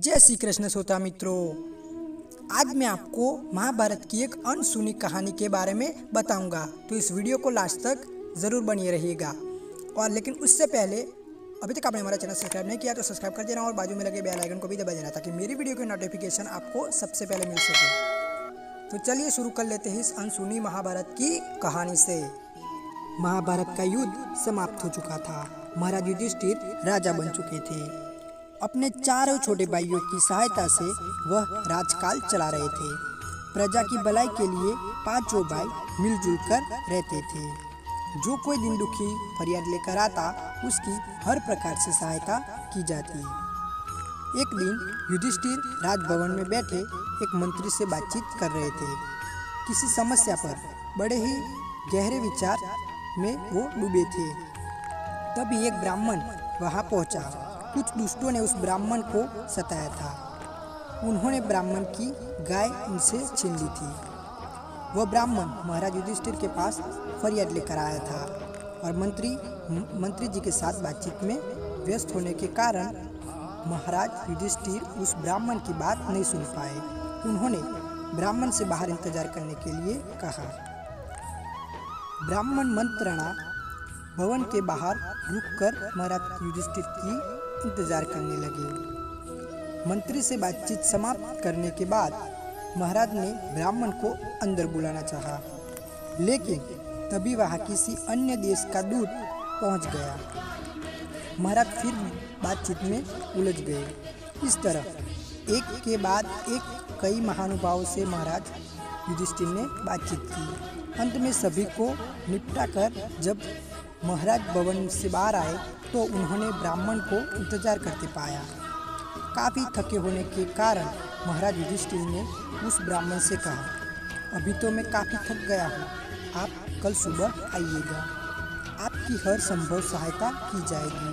जय श्री कृष्ण श्रोता मित्रों, आज मैं आपको महाभारत की एक अनसुनी कहानी के बारे में बताऊंगा, तो इस वीडियो को लास्ट तक ज़रूर बनिए रहिएगा। और लेकिन उससे पहले अभी तक आपने हमारा चैनल सब्सक्राइब नहीं किया तो सब्सक्राइब कर देना और बाजू में लगे बेल आइकन को भी दबा देना ताकि मेरी वीडियो की नोटिफिकेशन आपको सबसे पहले मिल सके। तो चलिए शुरू कर लेते हैं इस अनसुनी महाभारत की कहानी से। महाभारत का युद्ध समाप्त हो चुका था। महाराज युधिष्ठिर राजा बन चुके थे। अपने चारों छोटे भाइयों की सहायता से वह राजकाल चला रहे थे। प्रजा की भलाई के लिए पांचों भाई मिलजुल कर रहते थे। जो कोई दिन दुखी फरियाद लेकर आता उसकी हर प्रकार से सहायता की जाती। एक दिन युधिष्ठिर राजभवन में बैठे एक मंत्री से बातचीत कर रहे थे। किसी समस्या पर बड़े ही गहरे विचार में वो डूबे थे। तभी एक ब्राह्मण वहां पहुंचा। कुछ दुष्टों ने उस ब्राह्मण को सताया था। उन्होंने ब्राह्मण की गाय उनसे छीन ली थी। वह ब्राह्मण महाराज युधिष्ठिर के पास फरियाद लेकर आया था और मंत्री जी के साथ बातचीत में व्यस्त होने के कारण महाराज युधिष्ठिर उस ब्राह्मण की बात नहीं सुन पाए। उन्होंने ब्राह्मण से बाहर इंतजार करने के लिए कहा। ब्राह्मण मंत्रणा भवन के बाहर रुककर महाराज युधिष्ठिर की इंतजार करने लगे। मंत्री से बातचीत समाप्त करने के बाद महाराज ने ब्राह्मण को अंदर बुलाना चाहा, लेकिन तभी वहां किसी अन्य देश का दूत पहुंच गया। महाराज फिर बातचीत में उलझ गए। इस तरह एक के बाद एक कई महानुभावों से महाराज युधिष्ठिर ने बातचीत की। अंत में सभी को निपटा कर जब महाराज भवन से बाहर आए तो उन्होंने ब्राह्मण को इंतजार करते पाया। काफ़ी थके होने के कारण महाराज युधिष्ठिर ने उस ब्राह्मण से कहा, अभी तो मैं काफ़ी थक गया हूँ, आप कल सुबह आइएगा, आपकी हर संभव सहायता की जाएगी।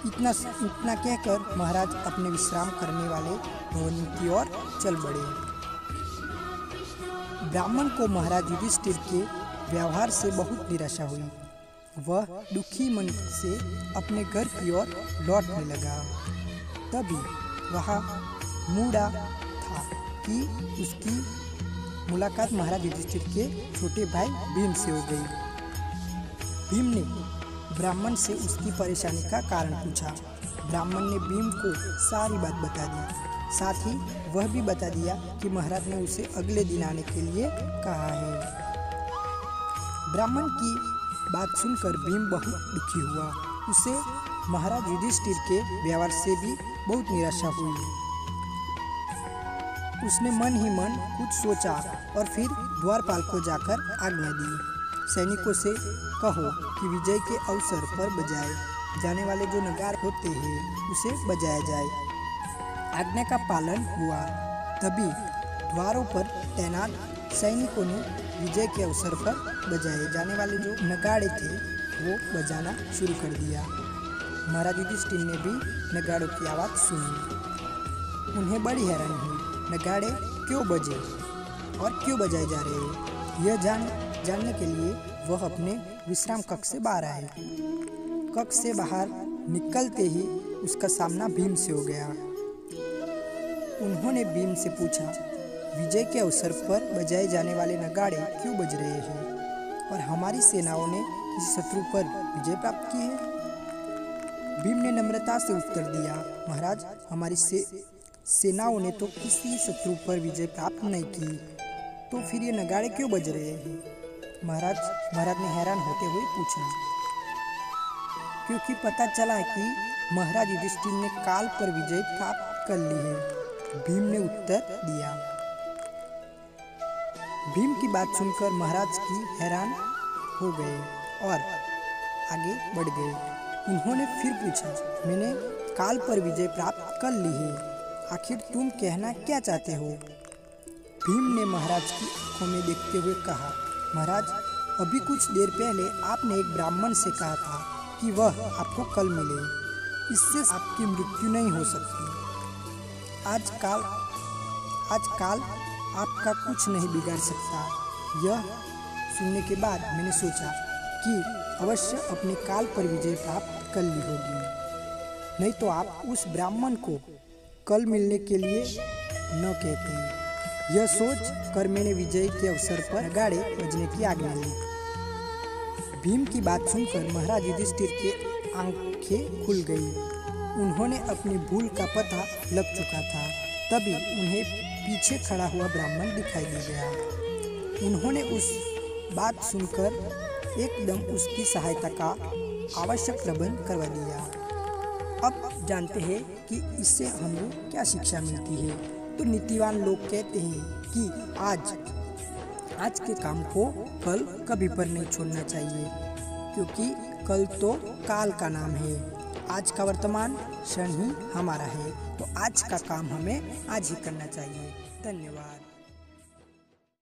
इतना कहकर महाराज अपने विश्राम करने वाले भवन की ओर चल बढ़े। ब्राह्मण को महाराज युधिष्ठिर के व्यवहार से बहुत निराशा हुई। वह दुखी मन से अपने घर की ओर लौटने लगा। तभी वहाँ मूड़ा था कि उसकी मुलाकात महाराज युधिष्ठिर के छोटे भाई भीम से हो गई। भीम ने ब्राह्मण से उसकी परेशानी का कारण पूछा। ब्राह्मण ने भीम को सारी बात बता दी। साथ ही वह भी बता दिया कि महाराज ने उसे अगले दिन आने के लिए कहा है। ब्राह्मण की बात सुनकर भीम बहुत दुखी हुआ। उसे महाराज युधिष्ठिर के व्यवहार से भी बहुत निराशा हुई। उसने मन ही मन कुछ सोचा और फिर द्वारपाल को जाकर आज्ञा दी, सैनिकों से कहो कि विजय के अवसर पर बजाए जाने वाले जो नगाड़े होते हैं उसे बजाया जाए। आज्ञा का पालन हुआ। तभी द्वारों पर तैनात सैनिकों ने विजय के अवसर पर बजाए जाने वाले जो नगाड़े थे वो बजाना शुरू कर दिया। महाराज युधिष्ठिर ने भी नगाड़ों की आवाज़ सुनी। उन्हें बड़ी हैरानी हुई, नगाड़े क्यों बजे और क्यों बजाए जा रहे हैं। यह जानने के लिए वह अपने विश्राम कक्ष से बाहर आए। कक्ष से बाहर निकलते ही उसका सामना भीम से हो गया। उन्होंने भीम से पूछा, विजय के अवसर पर बजाए जाने वाले नगाड़े क्यों बज रहे हैं और हमारी सेनाओं ने किसी शत्रु पर विजय प्राप्त की है। भीम ने नम्रता से उत्तर दिया, महाराज हमारी सेनाओं ने तो किसी शत्रु पर विजय प्राप्त नहीं की, तो फिर ये नगाड़े क्यों बज रहे हैं। महाराज ने हैरान होते हुए पूछा। क्योंकि पता चला कि महाराज युधिष्ठिर ने काल पर विजय प्राप्त कर ली है, भीम ने उत्तर दिया। भीम की बात सुनकर महाराज की हैरान हो गए और आगे बढ़ गए। उन्होंने फिर पूछा, मैंने काल पर विजय प्राप्त कर ली है, आखिर तुम कहना क्या चाहते हो। भीम ने महाराज की आंखों में देखते हुए कहा, महाराज अभी कुछ देर पहले आपने एक ब्राह्मण से कहा था कि वह आपको कल मिले, इससे आपकी मृत्यु नहीं हो सकती। आज काल आपका कुछ नहीं बिगाड़ सकता। यह सुनने के बाद मैंने सोचा कि अवश्य अपने काल पर विजय प्राप्त कर ली होगी, नहीं तो आप उस ब्राह्मण को कल मिलने के लिए न कहते। यह सोच कर मैंने विजय के अवसर पर नगाड़े बजने की आज्ञा ली। भीम की बात सुनकर महाराज युधिष्ठिर की आंखें खुल गई। उन्होंने अपनी भूल का पता लग चुका था। तभी उन्हें पीछे खड़ा हुआ ब्राह्मण दिखाई दे गया। उन्होंने उस बात सुनकर एकदम उसकी सहायता का आवश्यक प्रबंध करवा दिया। अब जानते हैं कि इससे हमें क्या शिक्षा मिलती है। तो नीतिवान लोग कहते हैं कि आज के काम को कल कभी पर नहीं छोड़ना चाहिए, क्योंकि कल तो काल का नाम है। आज का वर्तमान क्षण ही हमारा है, तो आज का काम हमें आज ही करना चाहिए। धन्यवाद।